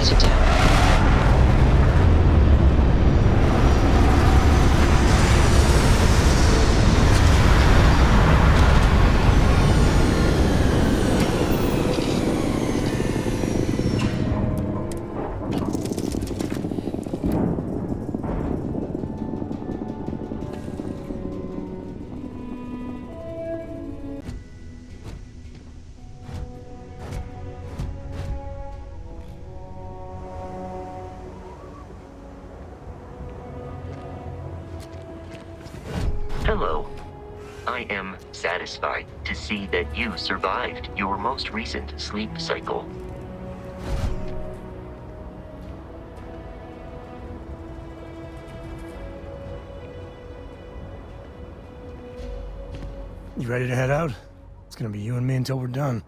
sensitive. Hello. I am satisfied to see that you survived your most recent sleep cycle. You ready to head out? It's gonna be you and me until we're done.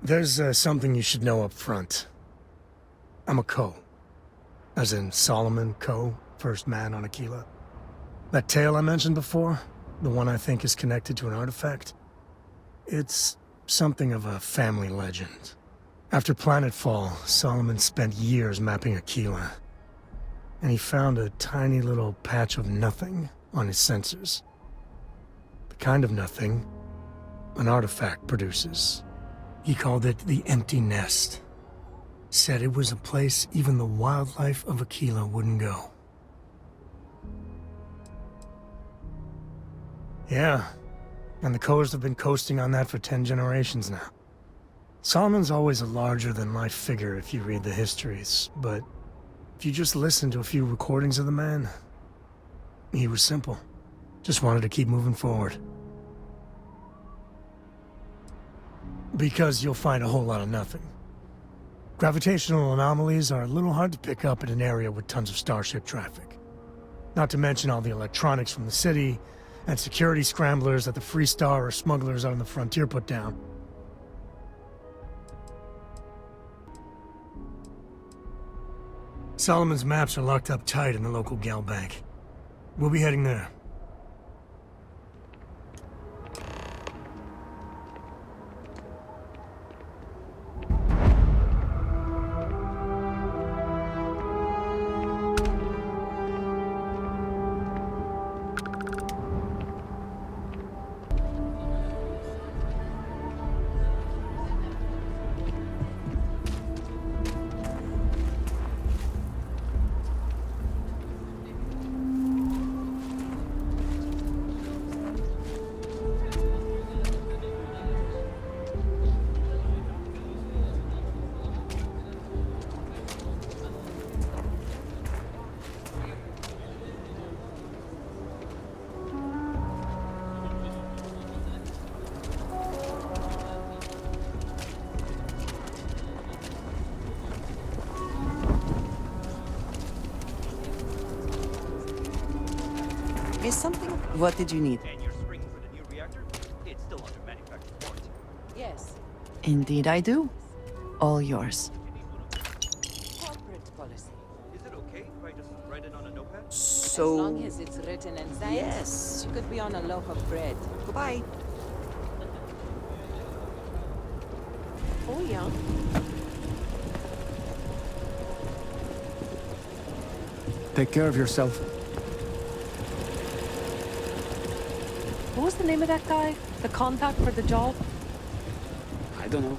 There's something you should know up front. I'm a Co. As in Solomon Co., first man on Aquila. That tale I mentioned before, the one I think is connected to an artifact, it's something of a family legend. After Planetfall, Solomon spent years mapping Aquila, and he found a tiny little patch of nothing on his sensors. The kind of nothing an artifact produces. He called it the Empty Nest. Said it was a place even the wildlife of Aquila wouldn't go. Yeah, and the Coors have been coasting on that for 10 generations now. Solomon's always a larger-than-life figure if you read the histories, but if you just listen to a few recordings of the man, he was simple. Just wanted to keep moving forward. Because you'll find a whole lot of nothing. Gravitational anomalies are a little hard to pick up in an area with tons of starship traffic. Not to mention all the electronics from the city, and security scramblers that the Free Star or smugglers on the frontier put down. Solomon's maps are locked up tight in the local gal bank. We'll be heading there. Is something? What did you need? And your spring for the new reactor? It's still under manufacturing warranty. Yes. Indeed I do. All yours. Corporate policy. Is it okay if I just write it on a notepad? As long as it's written and signed, Yes. it could be on a loaf of bread. Goodbye. Oh, yeah. Take care of yourself. What was the name of that guy? The contact for the job? I don't know.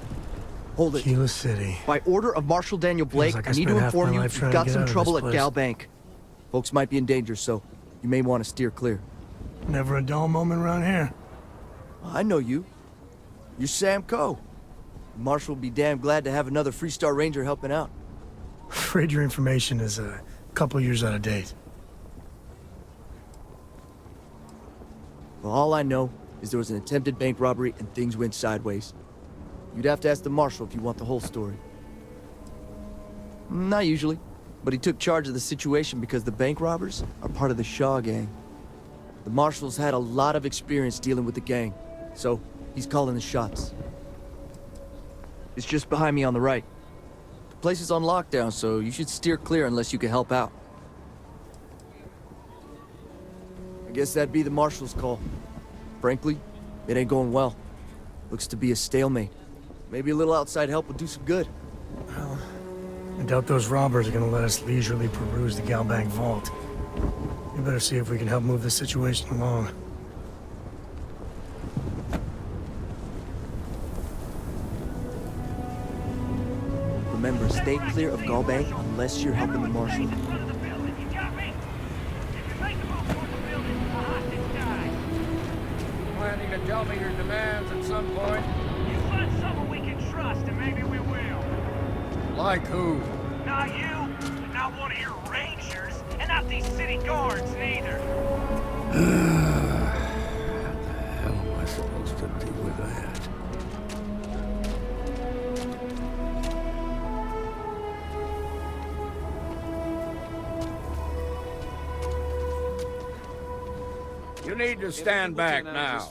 Hold it. Aquila City. By order of Marshal Daniel Blake, like I I need spent to half my inform you life we've trying to got get some out of trouble this at place. Gal Bank. Folks might be in danger, so you may want to steer clear. Never a dull moment around here. I know you. You're Sam Coe. Marshal will be damn glad to have another Free Star Ranger helping out. Afraid your information is a couple years out of date. Well, all I know is there was an attempted bank robbery and things went sideways. You'd have to ask the Marshal if you want the whole story. Not usually, but he took charge of the situation because the bank robbers are part of the Shaw gang. The Marshal's had a lot of experience dealing with the gang, so he's calling the shots. It's just behind me on the right. The place is on lockdown, so you should steer clear unless you can help out. I guess that'd be the Marshal's call. Frankly, it ain't going well. Looks to be a stalemate. Maybe a little outside help would do some good. Well, I doubt those robbers are gonna let us leisurely peruse the Galbank vault. We better see if we can help move this situation along. Remember, stay clear of Galbank unless you're helping the marshal. Planning to tell me your demands at some point? You find someone we can trust, and maybe we will. Like who? Not you, and not one of your rangers, and not these city guards neither. How the hell am I supposed to deal with that? You need to stand back now.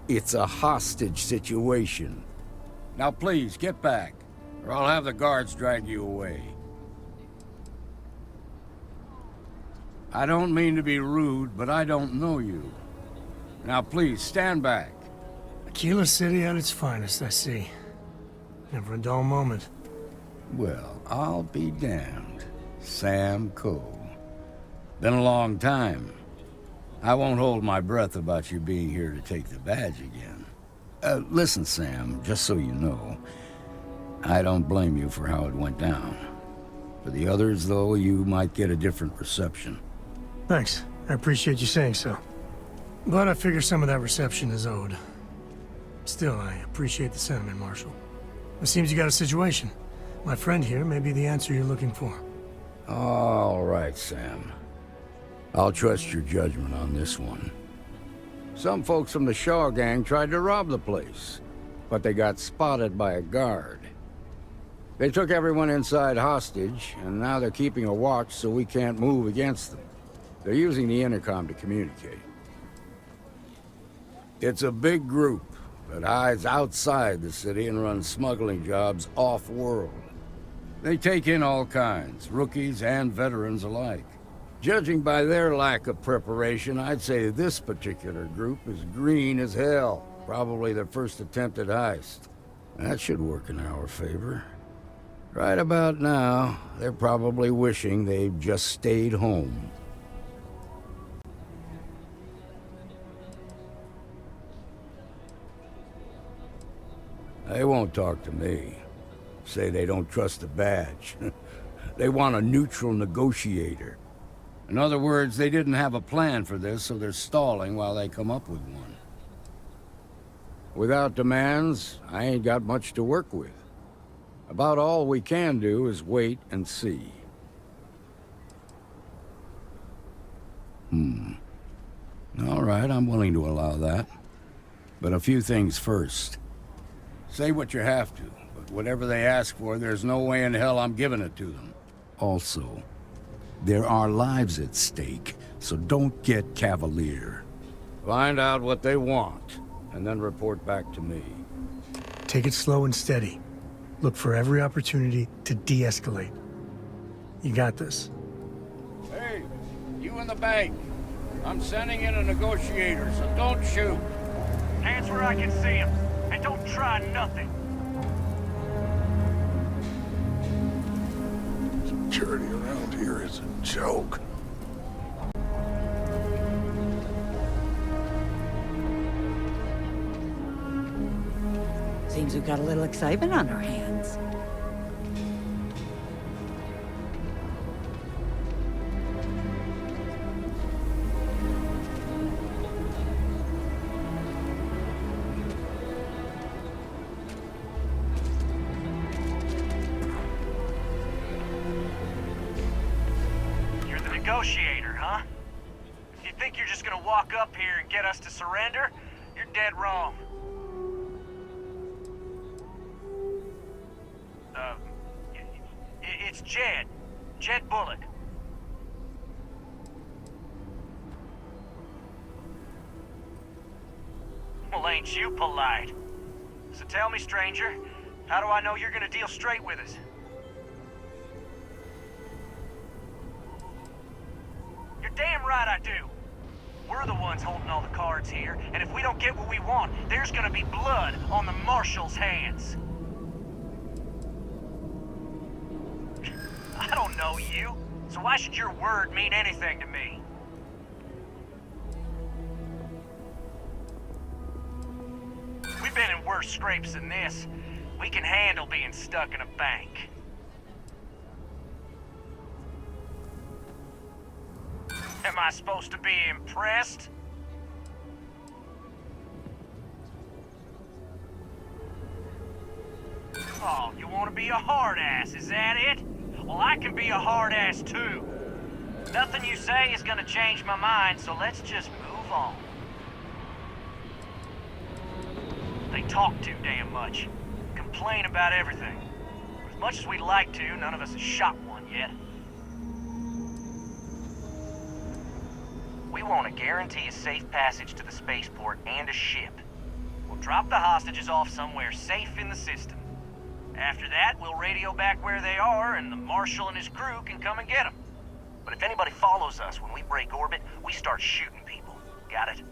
It's a hostage situation. Now please, get back, or I'll have the guards drag you away. I don't mean to be rude, but I don't know you. Now please, stand back. Aquila City at its finest, I see. Never a dull moment. Well, I'll be damned. Sam Coe. Been a long time. I won't hold my breath about you being here to take the badge again. Listen, Sam, just so you know, I don't blame you for how it went down. For the others, though, you might get a different reception. Thanks. I appreciate you saying so. But I figure some of that reception is owed. Still, I appreciate the sentiment, Marshal. It seems you got a situation. My friend here may be the answer you're looking for. All right, Sam. I'll trust your judgment on this one. Some folks from the Shaw gang tried to rob the place, but they got spotted by a guard. They took everyone inside hostage, and now they're keeping a watch so we can't move against them. They're using the intercom to communicate. It's a big group that hides outside the city and runs smuggling jobs off-world. They take in all kinds, rookies and veterans alike. Judging by their lack of preparation, I'd say this particular group is green as hell. Probably their first attempt at heist. That should work in our favor. Right about now, they're probably wishing they'd just stayed home. They won't talk to me. Say they don't trust the badge. They want a neutral negotiator. In other words, they didn't have a plan for this, so they're stalling while they come up with one. Without demands, I ain't got much to work with. About all we can do is wait and see. All right, I'm willing to allow that. But a few things first. Say what you have to, but whatever they ask for, there's no way in hell I'm giving it to them. Also, there are lives at stake, so don't get cavalier. Find out what they want, and then report back to me. Take it slow and steady. Look for every opportunity to de-escalate. You got this. Hey, you in the bank. I'm sending in a negotiator, so don't shoot. Hands where I can see him, and don't try nothing. Security around here is a joke. Seems we've got a little excitement on our hands. You're the negotiator, huh? If you think you're just gonna walk up here and get us to surrender, you're dead wrong. It's Jed. Jed Bullock. Well, ain't you polite? So tell me, stranger, how do I know you're gonna deal straight with us? You're damn right I do. We're the ones holding all the cards here, and if we don't get what we want, there's gonna be blood on the Marshal's hands. I don't know you, so why should your word mean anything to me? We've been in worse scrapes than this. We can handle being stuck in a bank. Am I supposed to be impressed? Oh, you want to be a hard ass, is that it? Well, I can be a hard ass too. Nothing you say is gonna change my mind, so let's just move on. They talk too damn much. Complain about everything. As much as we'd like to, none of us has shot one yet. We want to guarantee a safe passage to the spaceport and a ship. We'll drop the hostages off somewhere safe in the system. After that, we'll radio back where they are, and the Marshal and his crew can come and get them. But if anybody follows us when we break orbit, we start shooting people. Got it?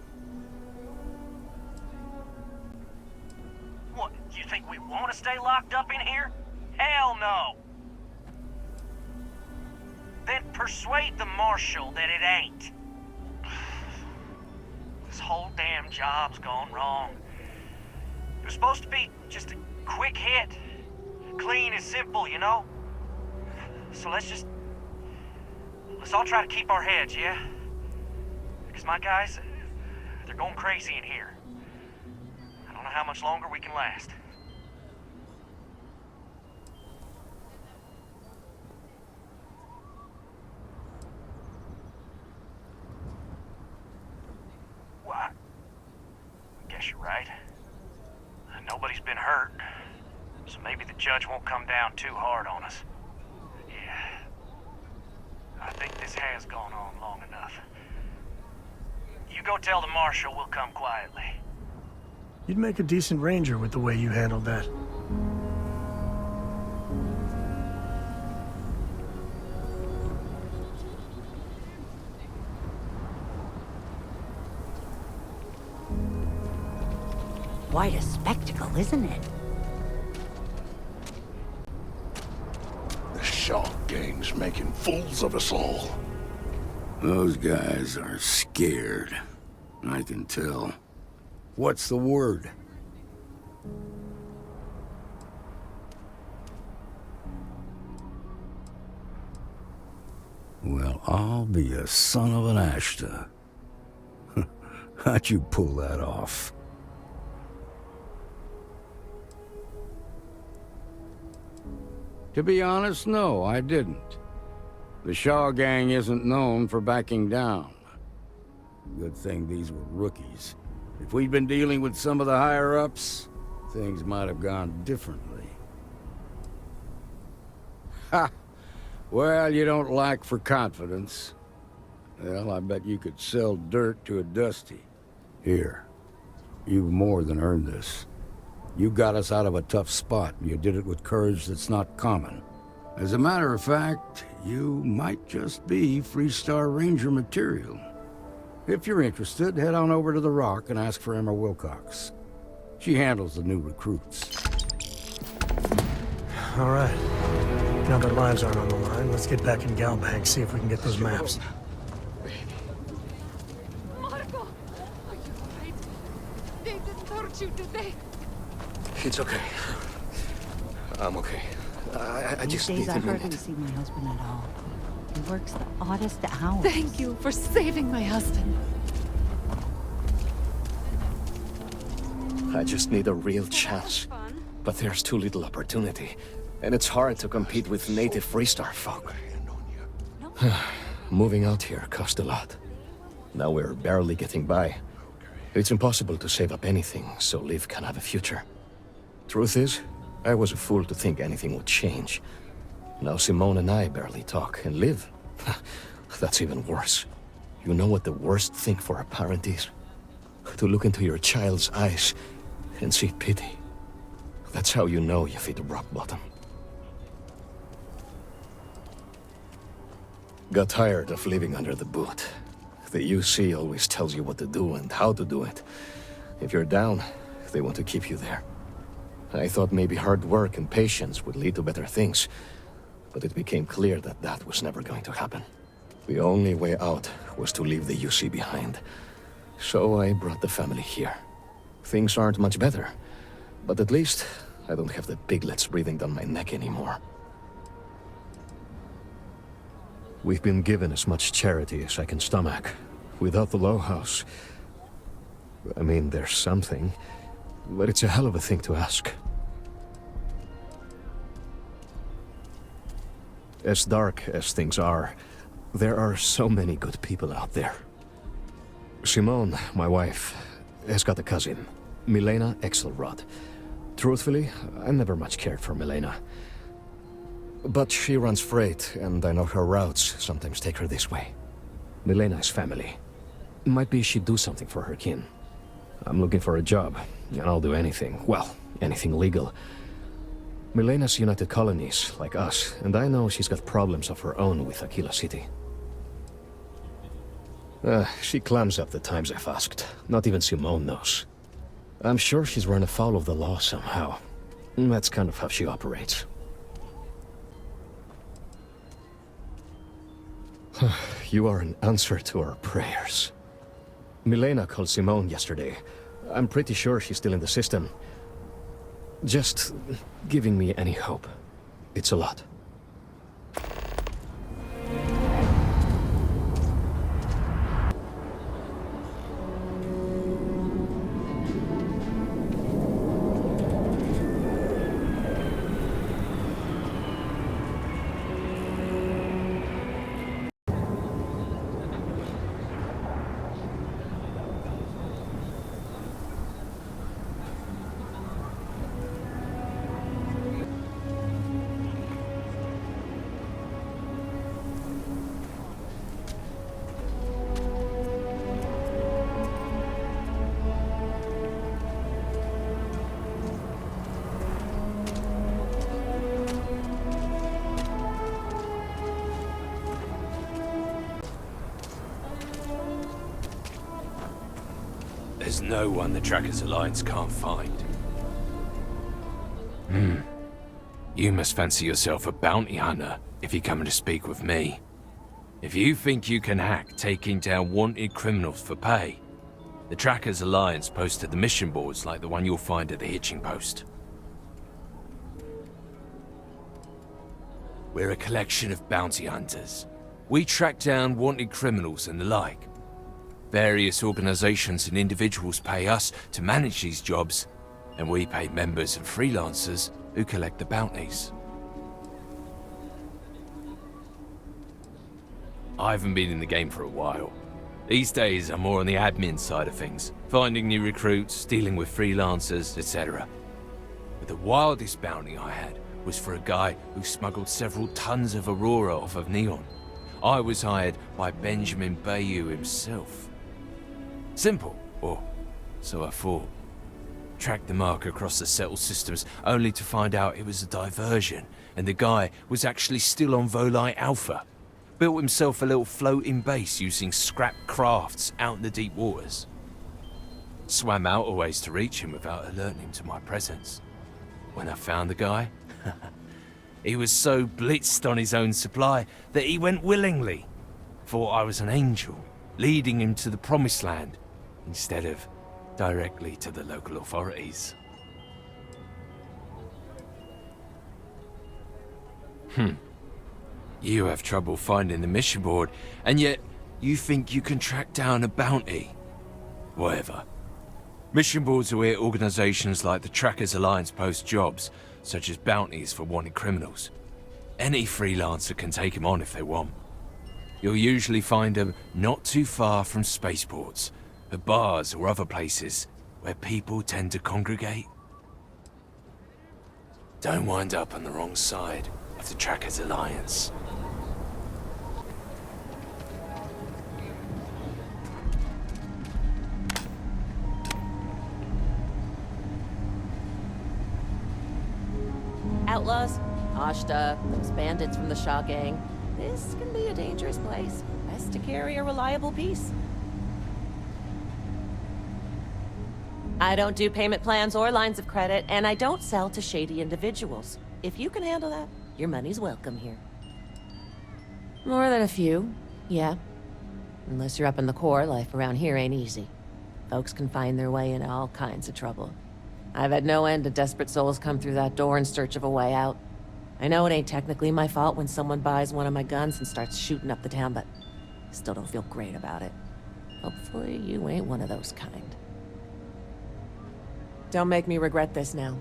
What, you think we want to stay locked up in here? Hell no! Then persuade the Marshal that it ain't. This whole damn job's gone wrong. It was supposed to be just a quick hit. Clean and simple, you know? So let's all try to keep our heads, yeah? Because my guys, they're going crazy in here. I don't know how much longer we can last. What? I guess you're right. Nobody's been hurt. So maybe the judge won't come down too hard on us. Yeah. I think this has gone on long enough. You go tell the Marshal we'll come quietly. You'd make a decent ranger with the way you handled that. Quite a spectacle, isn't it? The Shark Gang's making fools of us all. Those guys are scared. I can tell. What's the word? Well, I'll be a son of an Ashta. How'd you pull that off? To be honest, no, I didn't. The Shaw Gang isn't known for backing down. Good thing these were rookies. If we'd been dealing with some of the higher-ups, things might have gone differently. Ha! Well, you don't lack for confidence. Well, I bet you could sell dirt to a Dusty. Here, you've more than earned this. You got us out of a tough spot, and you did it with courage that's not common. As a matter of fact, you might just be Freestar Ranger material. If you're interested, head on over to the Rock and ask for Emma Wilcox. She handles the new recruits. All right. Now that lives aren't on the line, let's get back in Galbank, see if we can get those maps. Marco! Are you alright? They didn't hurt you, did they? It's okay. I'm okay. I just These need days a I hardly minute. see my husband at all. He works the oddest hours. Thank you for saving my husband. I just need a real chance. But there's too little opportunity. And it's hard to compete with native Freestar folk. Moving out here cost a lot. Now we're barely getting by. It's impossible to save up anything so Liv can have a future. Truth is, I was a fool to think anything would change. Now Simone and I barely talk, and Liv, that's even worse. You know what the worst thing for a parent is? To look into your child's eyes and see pity. That's how you know you've hit rock bottom. Got tired of living under the boot. The UC always tells you what to do and how to do it. If you're down, they want to keep you there. I thought maybe hard work and patience would lead to better things, but it became clear that that was never going to happen. The only way out was to leave the UC behind. So I brought the family here. Things aren't much better, but at least I don't have the piglets breathing down my neck anymore. We've been given as much charity as I can stomach. Without the Low House, I mean, there's something, but it's a hell of a thing to ask. As dark as things are, there are so many good people out there. Simone, my wife, has got a cousin, Milena Exelrod. Truthfully, I never much cared for Milena. But she runs freight, and I know her routes sometimes take her this way. Milena is family. Might be she'd do something for her kin. I'm looking for a job, and I'll do anything. Well, anything legal. Milena's United Colonies, like us, and I know she's got problems of her own with Aquila City. She clams up the times I've asked. Not even Simone knows. I'm sure she's run afoul of the law somehow. That's kind of how she operates. You are an answer to our prayers. Milena called Simone yesterday. I'm pretty sure she's still in the system. Just giving me any hope. It's a lot. There's no one the Trackers Alliance can't find. You must fancy yourself a bounty hunter if you're coming to speak with me. If you think you can hack taking down wanted criminals for pay, the Trackers Alliance posted the mission boards like the one you'll find at the hitching post. We're a collection of bounty hunters. We track down wanted criminals and the like. Various organizations and individuals pay us to manage these jobs, and we pay members and freelancers who collect the bounties. I haven't been in the game for a while. These days I'm more on the admin side of things, finding new recruits, dealing with freelancers, etc. But the wildest bounty I had was for a guy who smuggled several tons of Aurora off of Neon. I was hired by Benjamin Bayou himself. Simple, or so I thought. Tracked the mark across the settled systems, only to find out it was a diversion, and the guy was actually still on Volite Alpha. Built himself a little floating base using scrap crafts out in the deep waters. Swam out a ways to reach him without alerting him to my presence. When I found the guy, he was so blitzed on his own supply that he went willingly. Thought I was an angel, leading him to the promised land, instead of directly to the local authorities. You have trouble finding the mission board, and yet you think you can track down a bounty. Whatever. Mission boards are where organizations like the Trackers Alliance post jobs, such as bounties for wanted criminals. Any freelancer can take them on if they want. You'll usually find them not too far from spaceports, at bars or other places where people tend to congregate. Don't wind up on the wrong side of the Trackers Alliance. Outlaws, Ashta, those bandits from the Shah Gang. This can be a dangerous place. Best to carry a reliable piece. I don't do payment plans or lines of credit, and I don't sell to shady individuals. If you can handle that, your money's welcome here. More than a few, yeah. Unless you're up in the core, life around here ain't easy. Folks can find their way into all kinds of trouble. I've had no end of desperate souls come through that door in search of a way out. I know it ain't technically my fault when someone buys one of my guns and starts shooting up the town, but I still don't feel great about it. Hopefully you ain't one of those kind. Don't make me regret this now.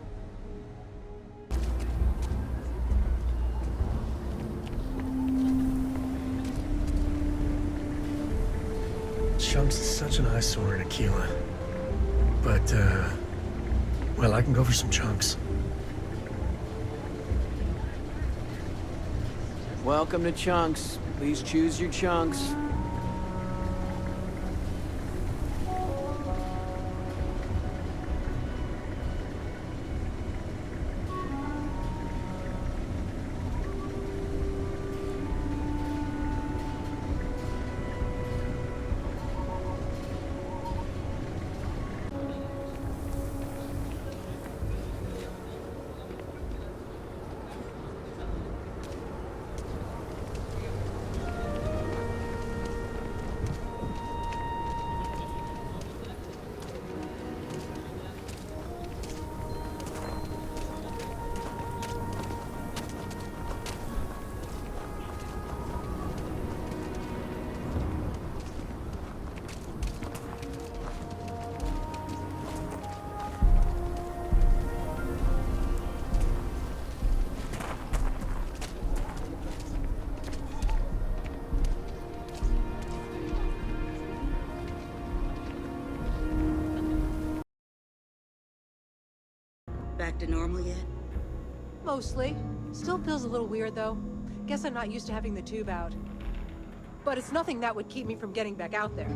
Chunks is such an eyesore in Aquila. But, well, I can go for some chunks. Welcome to Chunks. Please choose your chunks. Back to normal yet? Mostly. Still feels a little weird, though. Guess I'm not used to having the tube out. But it's nothing that would keep me from getting back out there.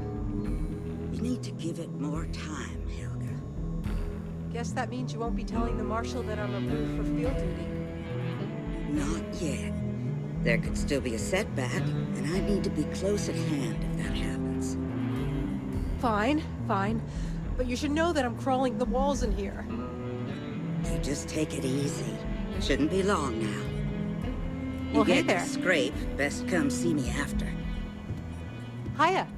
You need to give it more time, Helga. Guess that means you won't be telling the Marshal that I'm approved for field duty. Not yet. There could still be a setback, and I need to be close at hand if that happens. Fine, fine. But you should know that I'm crawling the walls in here. You just take it easy. Shouldn't be long now. You Well, hey get there. to scrape, best come see me after. Hiya.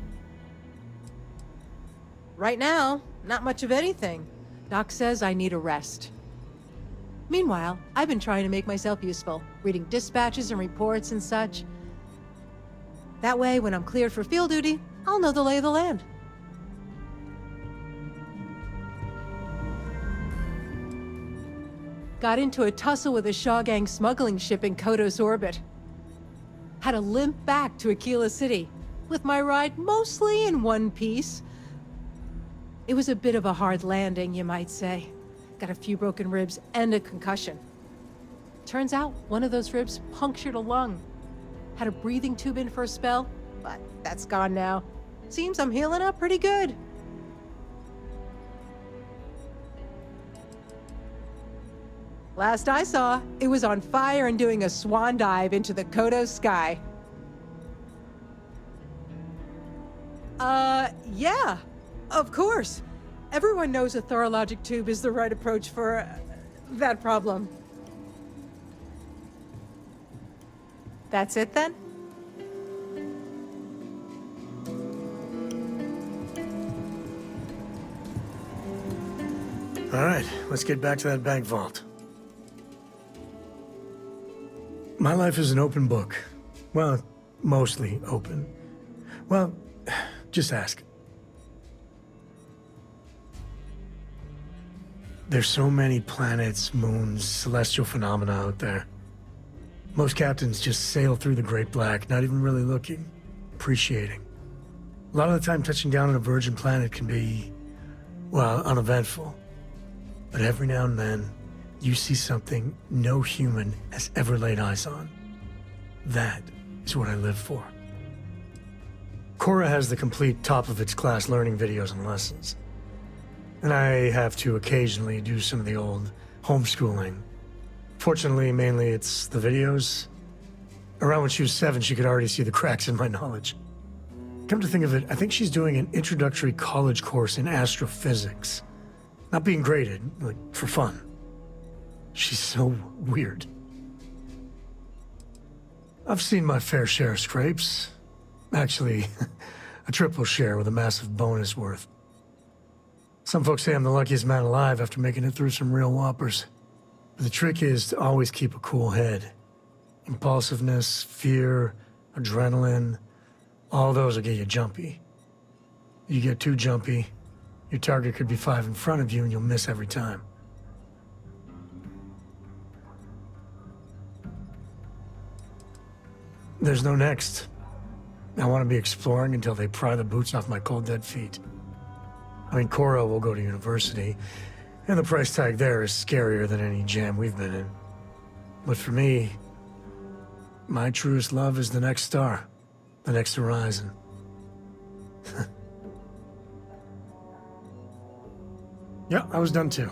Right now, not much of anything. Doc says I need a rest. Meanwhile, I've been trying to make myself useful, reading dispatches and reports and such. That way, when I'm cleared for field duty, I'll know the lay of the land. Got into a tussle with a Shaw Gang smuggling ship in Kodos orbit. Had to limp back to Aquila City, with my ride mostly in one piece. It was a bit of a hard landing, you might say. Got a few broken ribs and a concussion. Turns out one of those ribs punctured a lung. Had a breathing tube in for a spell, but that's gone now. Seems I'm healing up pretty good. Last I saw, it was on fire and doing a swan dive into the Kodos sky. Yeah, of course. Everyone knows a thorologic tube is the right approach for that problem. That's it then? All right, let's get back to that bank vault. My life is an open book. Well, mostly open. Well, just ask. There's so many planets, moons, celestial phenomena out there. Most captains just sail through the Great Black, not even really looking, appreciating. A lot of the time touching down on a virgin planet can be, well, uneventful. But every now and then, you see something no human has ever laid eyes on. That is what I live for. Cora has the complete top-of-its-class learning videos and lessons. And I have to occasionally do some of the old homeschooling. Fortunately, mainly it's the videos. Around when she was 7, she could already see the cracks in my knowledge. Come to think of it, I think she's doing an introductory college course in astrophysics. Not being graded, like, for fun. She's so weird. I've seen my fair share of scrapes. Actually, a triple share with a massive bonus worth. Some folks say I'm the luckiest man alive after making it through some real whoppers. But the trick is to always keep a cool head. Impulsiveness, fear, adrenaline, all those will get you jumpy. You get too jumpy, your target could be 5 in front of you and you'll miss every time. There's no next. I want to be exploring until they pry the boots off my cold dead feet. I mean, Coro will go to university, and the price tag there is scarier than any jam we've been in. But for me, my truest love is the next star, the next horizon. Yeah, I was done too.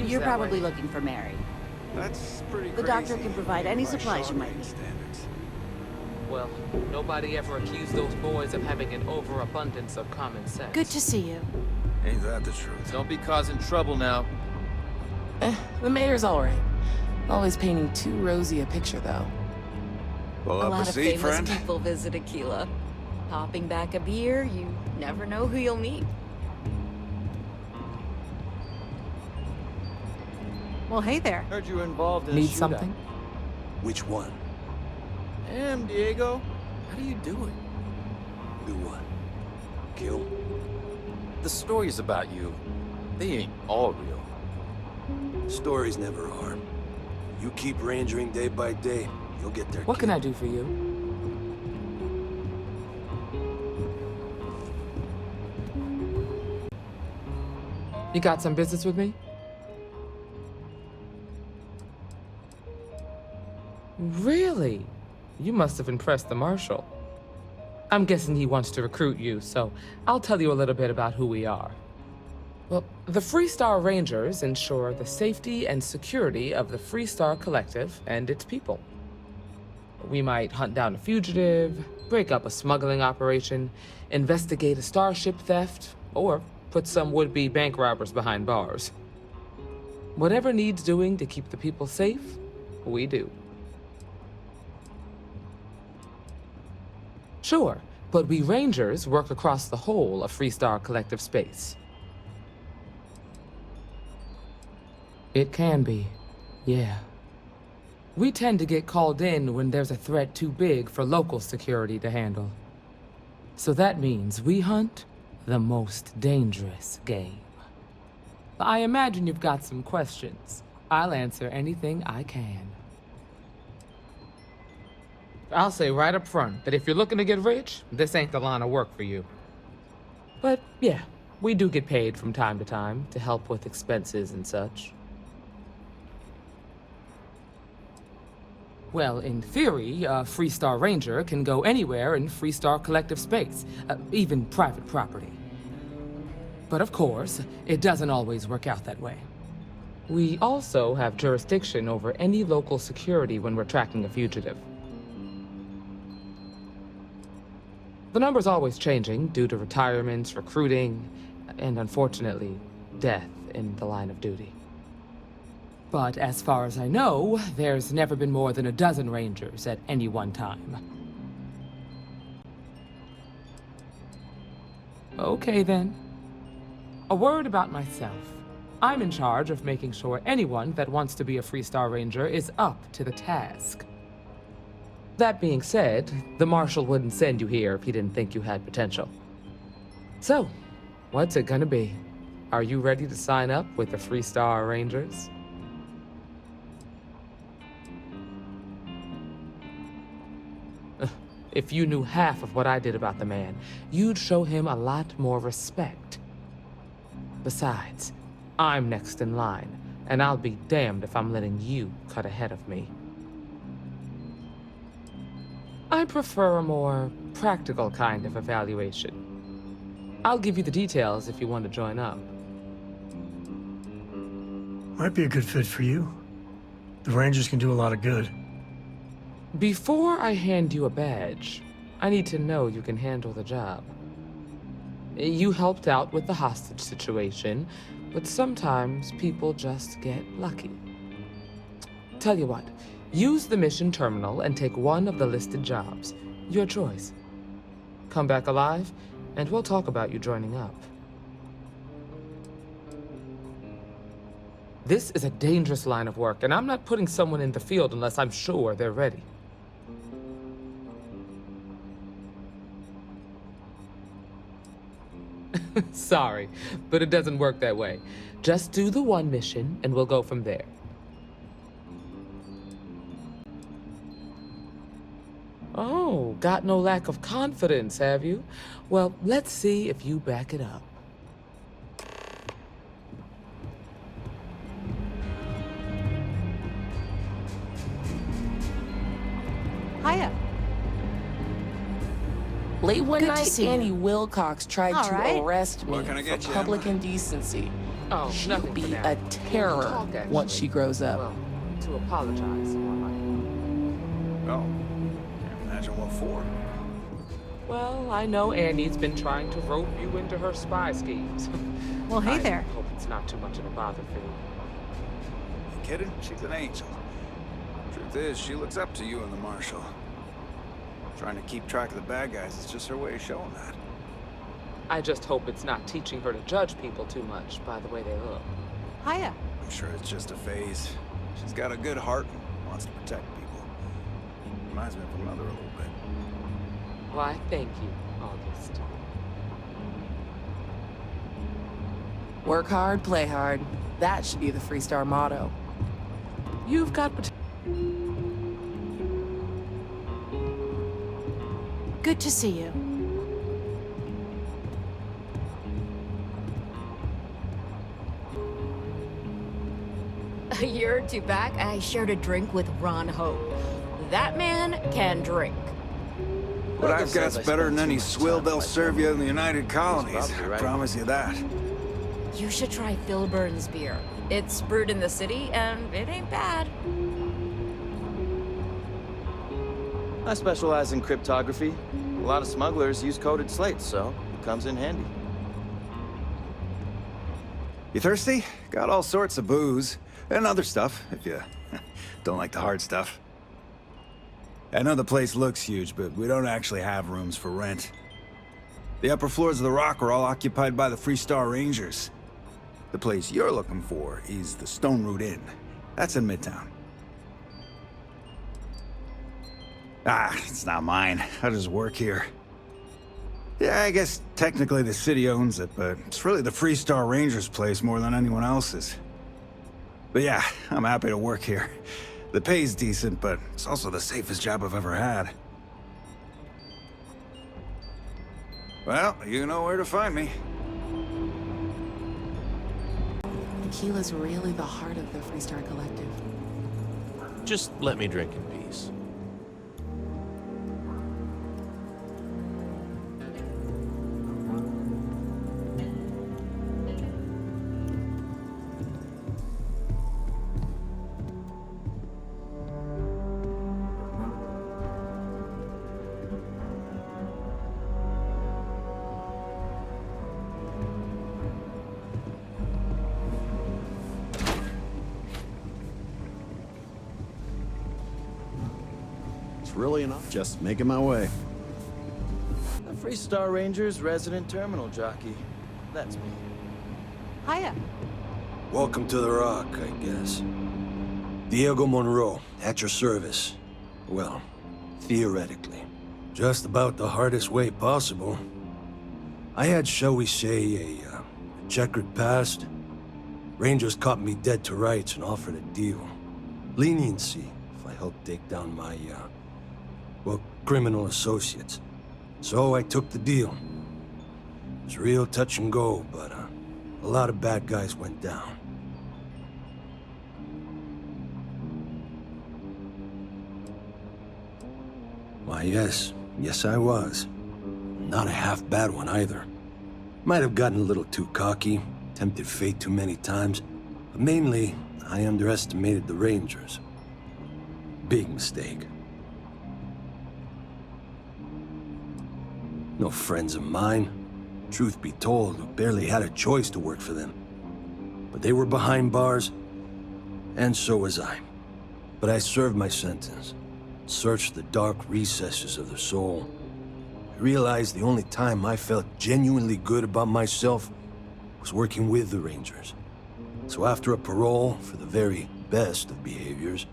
You're probably looking for Mary. That's pretty The doctor can provide any supplies you might need. Well, nobody ever accused those boys of having an overabundance of common sense. Good to see you. Ain't that the truth? Don't be causing trouble now. The mayor's all right. Always painting too rosy a picture, though. Well, A lot of famous friend. people visit Aquila. Popping back a beer, you never know who you'll meet. Well, hey there. Heard you were involved in Need a shootout. something? Which one? Damn, Diego. How do you do it? Do what? Kill? The stories about you, they ain't all real. Stories never are. You keep rangering day by day, you'll get there. What can I do for you? You got some business with me? Really? You must have impressed the Marshal. I'm guessing he wants to recruit you, so I'll tell you a little bit about who we are. Well, the Freestar Rangers ensure the safety and security of the Freestar Collective and its people. We might hunt down a fugitive, break up a smuggling operation, investigate a starship theft, or put some would-be bank robbers behind bars. Whatever needs doing to keep the people safe, we do. Sure, but we Rangers work across the whole of Freestar Collective space. It can be, yeah. We tend to get called in when there's a threat too big for local security to handle. So that means we hunt the most dangerous game. I imagine you've got some questions. I'll answer anything I can. I'll say right up front that if you're looking to get rich, this ain't the line of work for you. But yeah, we do get paid from time to help with expenses and such. Well, in theory, a Freestar Ranger can go anywhere in Freestar Collective space, even private property. But of course, it doesn't always work out that way. We also have jurisdiction over any local security when we're tracking a fugitive. The number's always changing due to retirements, recruiting, and unfortunately, death in the line of duty. But as far as I know, there's never been more than a dozen Rangers at any one time. Okay then. A word about myself. I'm in charge of making sure anyone that wants to be a Freestar Ranger is up to the task. That being said, the Marshal wouldn't send you here if he didn't think you had potential. So, what's it gonna be? Are you ready to sign up with the Freestar Rangers? If you knew half of what I did about the man, you'd show him a lot more respect. Besides, I'm next in line, and I'll be damned if I'm letting you cut ahead of me. I prefer a more practical kind of evaluation. I'll give you the details if you want to join up. Might be a good fit for you. The Rangers can do a lot of good. Before I hand you a badge, I need to know you can handle the job. You helped out with the hostage situation, but sometimes people just get lucky. Tell you what, use the mission terminal and take one of the listed jobs. Your choice. Come back alive, and we'll talk about you joining up. This is a dangerous line of work, and I'm not putting someone in the field unless I'm sure they're ready. Sorry, but it doesn't work that way. Just do the one mission, and we'll go from there. Oh, got no lack of confidence, have you? Well, let's see if you back it up. Hiya. Late one Good to night, see you. Annie Wilcox tried All to right. arrest me What can I for get you, public Emma? indecency. Oh, She'll nothing be for now. a terror Talk, actually. once she grows up. Well, to apologize, more like. Oh. Can't imagine what for. Well, I know Annie's been trying to rope you into her spy schemes. Well, hey I there. hope it's not too much of a bother for you. You kidding? She's an angel. Truth is, she looks up to you and the Marshal. Trying to keep track of the bad guys is just her way of showing that. I just hope it's not teaching her to judge people too much by the way they look. Hiya. I'm sure it's just a phase. She's got a good heart and wants to protect people. Reminds me of her mother a little bit. Why, thank you, August. Work hard, play hard. That should be the Freestar motto. You've got potential. Good to see you. A year or two back, I shared a drink with Ron Hope. That man can drink. What I've got's better than any swill they'll serve you in the United Colonies. I promise you that. You should try Filburn's beer. It's brewed in the city, and it ain't bad. I specialize in cryptography. A lot of smugglers use coded slates, so it comes in handy. You thirsty? Got all sorts of booze. And other stuff, if you don't like the hard stuff. I know the place looks huge, but we don't actually have rooms for rent. The upper floors of the Rock are all occupied by the Freestar Rangers. The place you're looking for is the Stone Root Inn. That's in Midtown. Ah, it's not mine. I just work here. Yeah, I guess technically the city owns it, but it's really the Freestar Rangers' place more than anyone else's. But yeah, I'm happy to work here. The pay's decent, but it's also the safest job I've ever had. Well, you know where to find me. Tequila's really the heart of the Freestar Collective. Just let me drink in peace. Really enough. Just making my way. The Freestar Rangers resident terminal jockey. That's me. Hiya. Welcome to the Rock, I guess. Diego Monroe, at your service. Well, theoretically. Just about the hardest way possible. I had, shall we say, a checkered past. Rangers caught me dead to rights and offered a deal. Leniency if I helped take down my, well, criminal associates. So I took the deal. It was real touch and go, but a a lot of bad guys went down. Why, yes. Yes, I was. Not a half bad one either. Might have gotten a little too cocky, tempted fate too many times, but mainly, I underestimated the Rangers. Big mistake. No friends of mine. Truth be told, barely had a choice to work for them. But they were behind bars, and so was I. But I served my sentence. Searched the dark recesses of the soul. I realized the only time I felt genuinely good about myself was working with the Rangers. So after a parole for the very best of behaviors,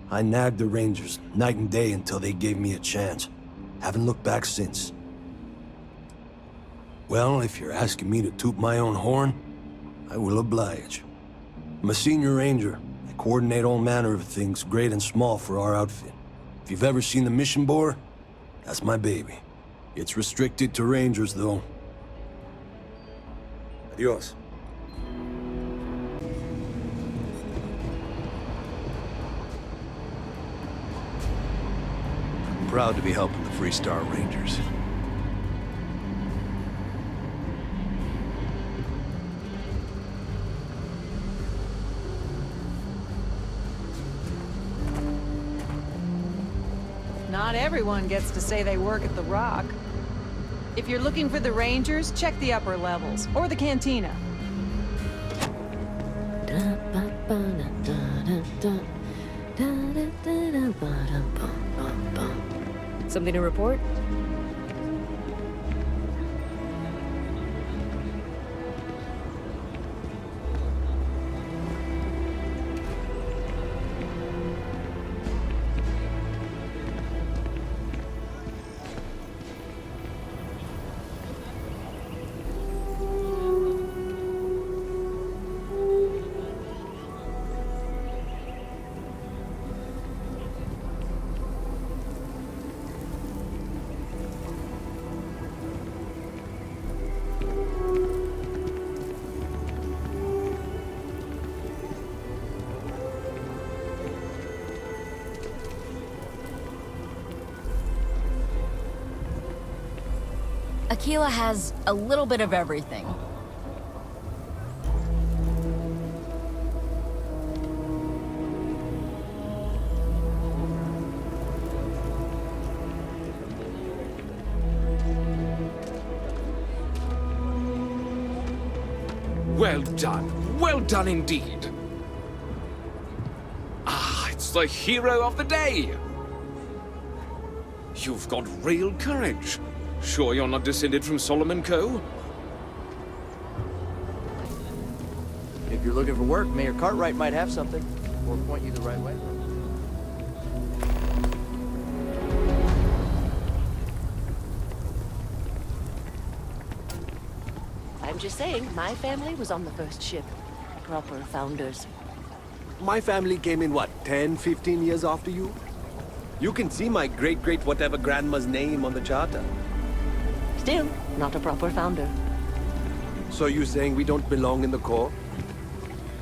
I nagged the Rangers night and day until they gave me a chance. Haven't looked back since. Well, if you're asking me to toot my own horn, I will oblige. I'm a senior ranger. I coordinate all manner of things, great and small, for our outfit. If you've ever seen the mission board, that's my baby. It's restricted to rangers, though. Adios. I'm proud to be helping the Freestar Rangers. Not everyone gets to say they work at the Rock. If you're looking for the Rangers, check the upper levels, or the cantina. Something to report? Aquila has a little bit of everything. Well done. Well done indeed. Ah, it's the hero of the day. You've got real courage. Sure you're not descended from Solomon Coe? If you're looking for work, Mayor Cartwright might have something, or point you the right way. I'm just saying, my family was on the first ship. Proper founders. My family came in, what, 10, 15 years after you? You can see my great-great-whatever grandma's name on the charter. Still, not a proper founder. So you saying we don't belong in the Corps?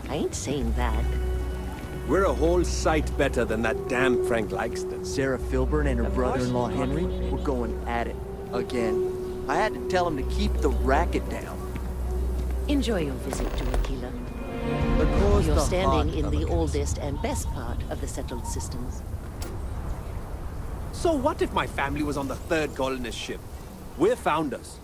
I ain't saying that. We're a whole sight better than that damn Frank Lykeston. Sarah Filburn and her brother-in-law Henry were going at it again. I had to tell him to keep the racket down. Enjoy your visit to Aquila. Because You're the standing hot in the Pelicans. oldest and best part of the settled systems. So what if my family was on the third colonist ship? We're founders.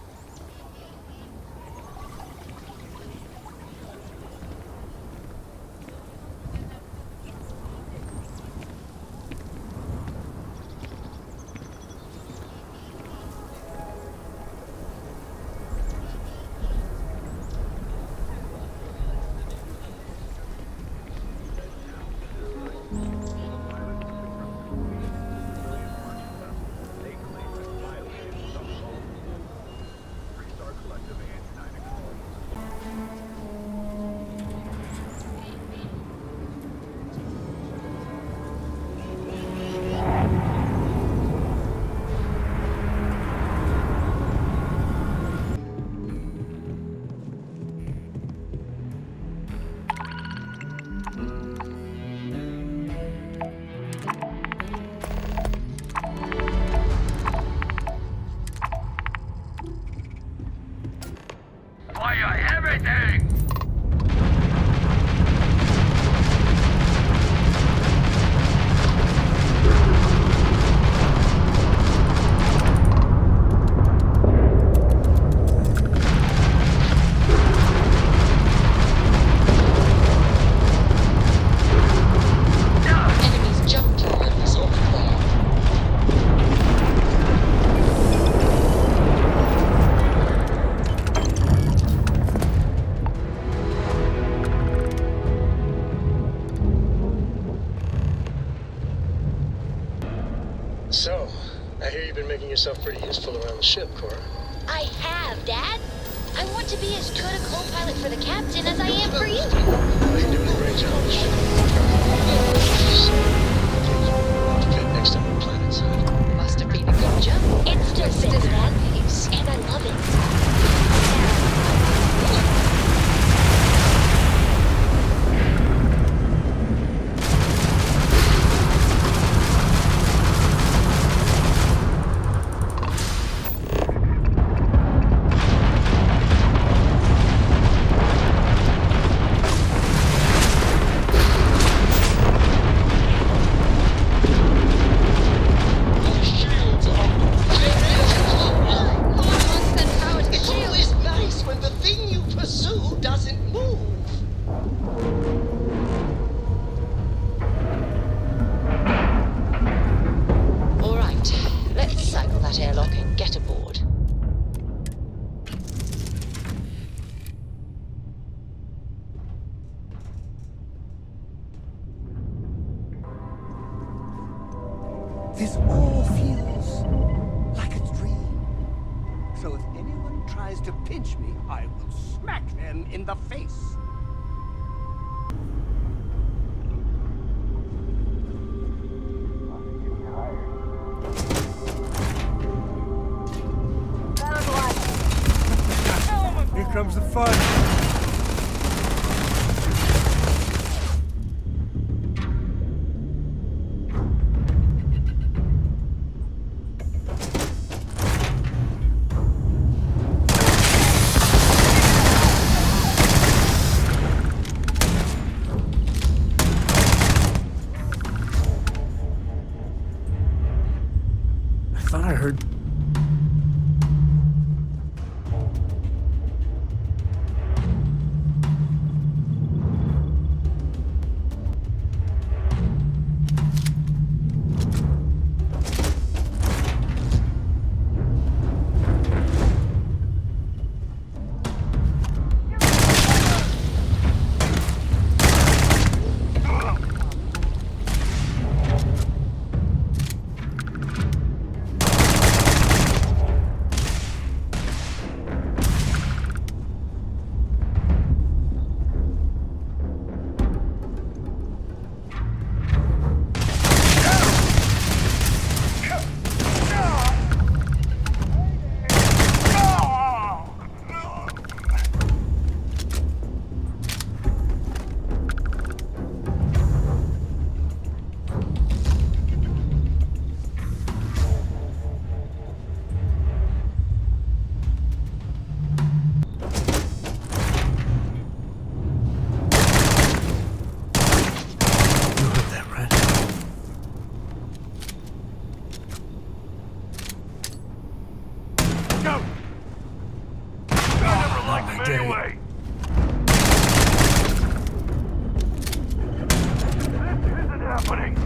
you everything! So, I hear you've been making yourself pretty useful around the ship, Cora. I have, Dad. I want to be as good a co-pilot for the captain as I am for you. Well, you're doing a great job on the ship. Fit next time the planet's side. Must have been a good jump. It still fits, Dad. And I love it. This all feels like a dream. So if anyone tries to pinch me, I will smack them in the face. Here comes the fun. I thought I heard... Anyway. This isn't happening.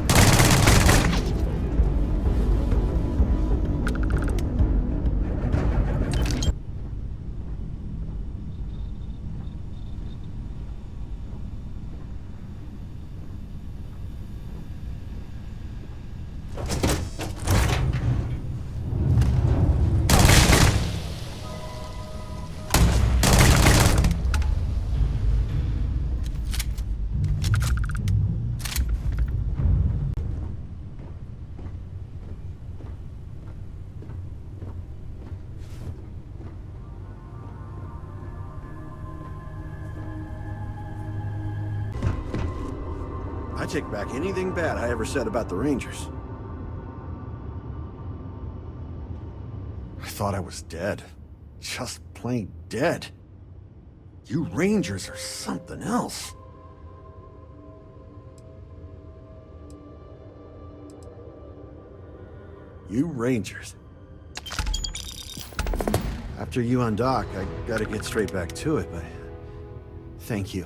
I take back anything bad I ever said about the Rangers. I thought I was dead. Just plain dead. You Rangers are something else. You Rangers. After you undock, I gotta get straight back to it, but... Thank you.